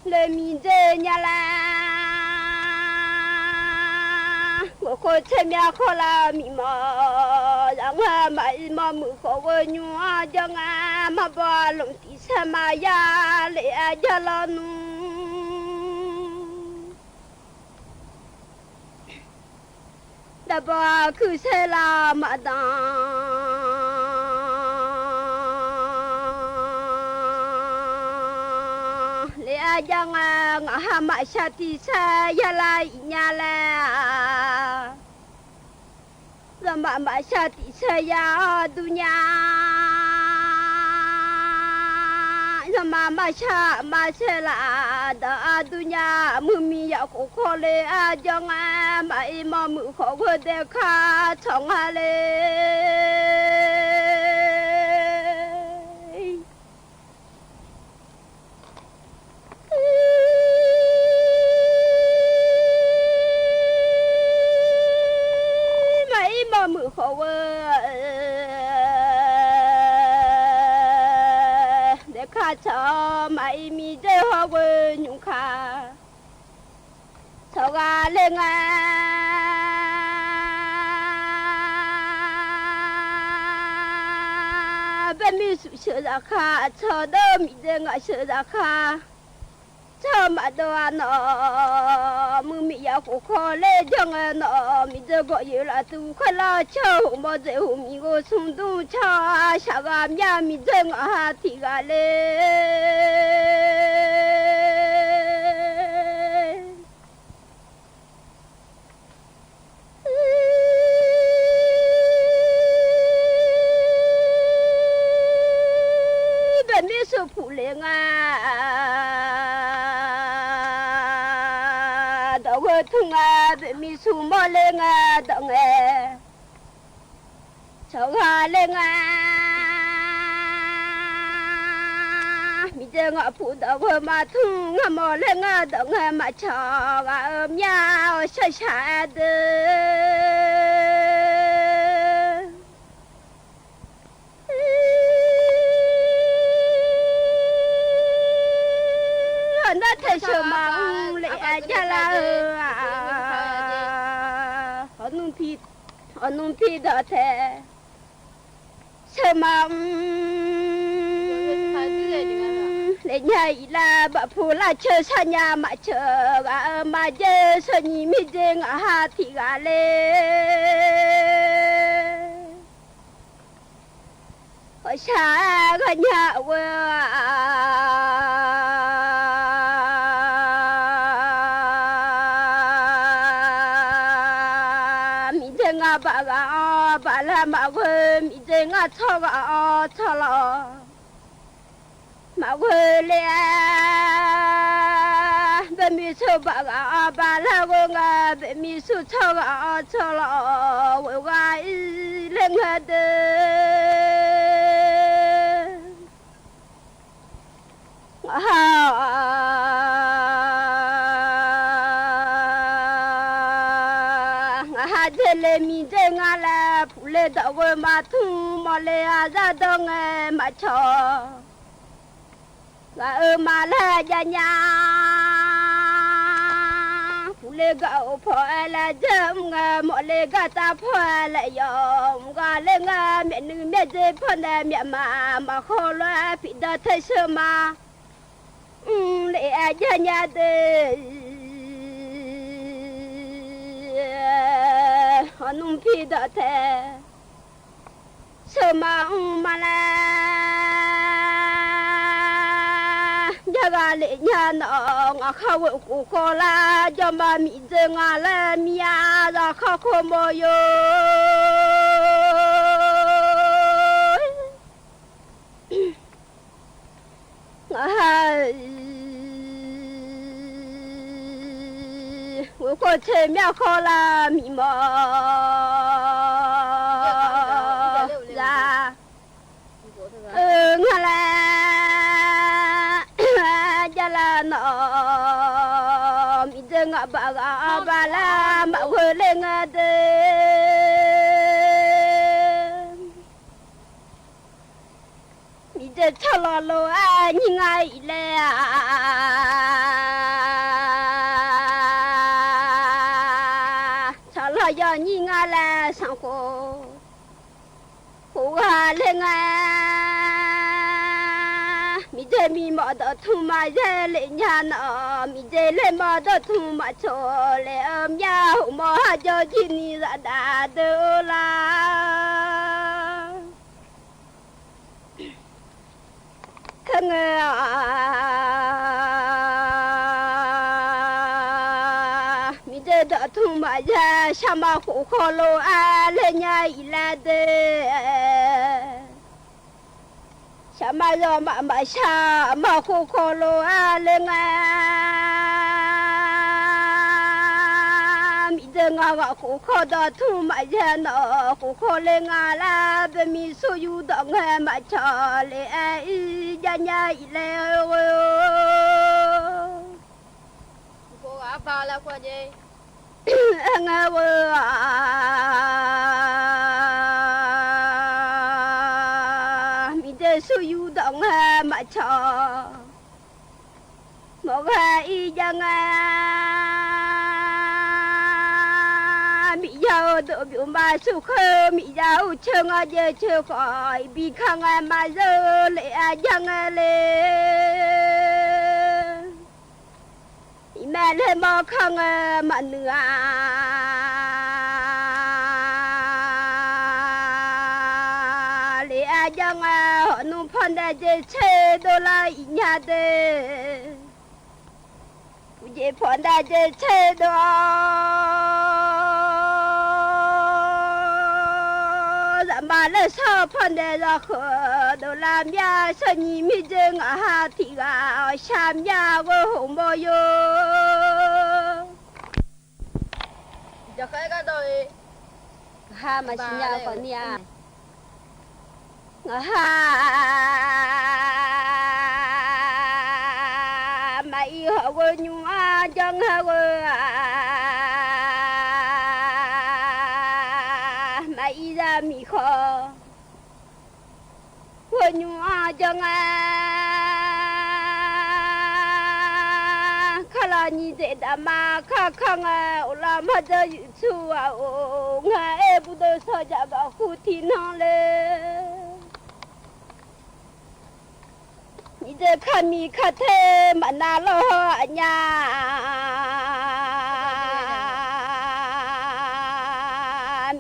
lên mi dê nhà la quê khổ thêm nhà khổ la mi mò rằng mà mưa khổ quê nhua cho ngà mà bỏ lòng tí xe mà ya lệ ya lo nu đã bỏ cứ xe là mà đàn lẽ rằng ngã mà sát thì xe ya lại nhà là rồi mà sát thì xe ya dunya rồi mà sát mà xe là đã dunya mumi ya ko ko le a jong mà mà mu ko ko de kha chong ha le mà mu ko de kha cho mày mi de ho wo nhung kha cho ga lên à bên mi sụi sữa ra kha cho đỡ mi de ngã sữa ra kha cho mà đồ nó mưa mi ya khổ khó lên trong nó mi de gọi yêu là tu khai la cho hùng bao giờ hùng mi go sung tu cho sa gam ya mi de ngã thì ga lên 受苦灵啊，到我痛啊，被米苏莫灵啊，到哎，吵下灵啊，米这我不到我嘛痛啊莫灵啊，到我嘛吵啊喵傻傻的。那太什么来家了啊？我弄皮的太什么？来家伊拉把铺拉车上呀马车啊马车说你没见啊哈提啊嘞。我啥个nhà我明天我把个把了马我明天我操个操了马我嘞，把米手把个把了我把米手操个操了我冷个的。le mi de nga la phule da we ma thu mo le a za do nge ma cho ga ma la ja nya phule ga o pho la jam nga mo le ga ta pho la yo ga le nga me nu me de pho na me ma kho la pi da thai se ma le a ja nya de nung phi da the sơ ma la jaga le nya no nga kha wo ku ko la jo ma mi je nga la mia da kha ko mo yo我过前面考了密码啦，我来家啦喏，米这我把个把啦把回来我的，米这炒了喽啊，你爱来啊。要你俺来生活，我来俺，米这米毛的土马在来家呢，米这来毛的土马错来呀，我毛还叫起你ra打的啦，看啊。的土马呀，什么户口路啊，人家一来的，什么人妈妈什么户口路啊，人啊，米的我户口的土马呀，那户口人啊啦，被米所有的我马超嘞，人家一来哦，我阿爸来过去。nga wo mi de su yu dong ha ma cho mo ha i jang mi yao do bi ma su kho mi yao chang a je che khoi bi khang ma zo le a jang le mẹ lên mò khăng mà nửa lẽ rằng họ nung phân đã chế chế đô la nhà de chế phân đã chế chế đô giảm ba 了少碰的热河都拉面说你没这我哈提个下面我红包哟จะใครก็โดย ha mà xin nhà còn nhà ha mày họ quên nhua chân ha quên mày ra mi khó quên nhua chân là như thế đã mà khá khăng làm hết giờ chú à nghe bố đồ sao chả có khu thiên hàng lên như thế khá mi khá thế mà na lo ở nhà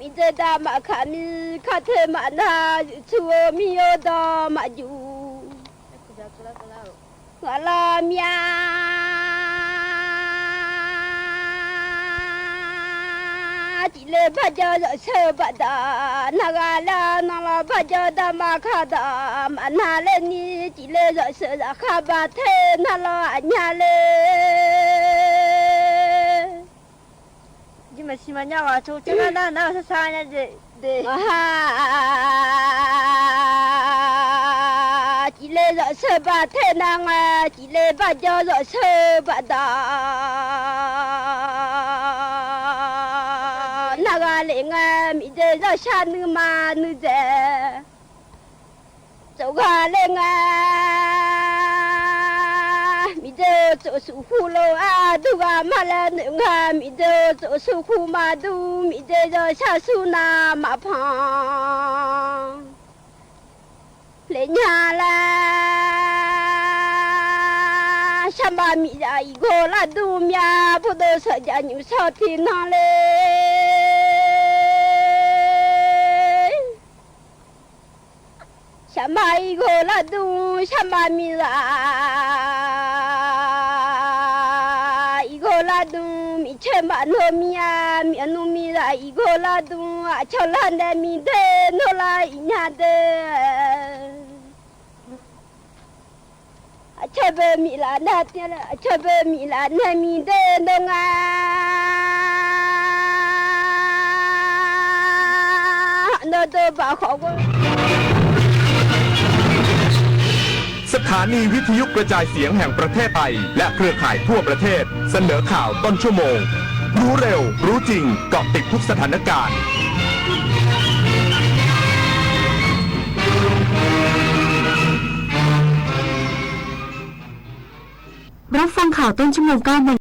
như thế đã mà khá mi khá thế mà na chú mi ở đó mà dù gọi là mía chỉ lấy bao giờ rồi sơ bát đó naga la nala bao giờ đã mà khá đó mà na lên ni chỉ lấy rồi sơ ra khá bát thế nala anh nhà lên nhưng mà xí mà nhau à chú chắc là nó sẽ sai nha chị để chỉ lấy rồi sơ bát thế nàng chỉ lấy bao giờ rồi sơ bát đó naga lên mi giờ ra san nữ mà nữ giờ cháu gà lên mi giờ chỗ su khu lô du gà mà là nữ mi giờ chỗ su khu mà du mi giờ sa su na mà phong lên nhà là samba mi ra igo la du mia bố đồ sợ ra nhiều sao thì nó lên samba igo la du samba mi ra igo la du mi che ma no mia mi anu mi ra igo la du a cho la de mi de no la inya de cha bê mi là nát nha cha bê mi là nát mi đen đông nó tôi bảo họ quá สถานีวิทยุกระจายเสียงแห่งประเทศไทยและเครือข่ายทั่วประเทศเสนอข่าวต้นชั่วโมงรู้เร็วรู้จริงเกาะติดทุกสถานการณ์รับฟังข่าวต้นชั่วโมง9 โมง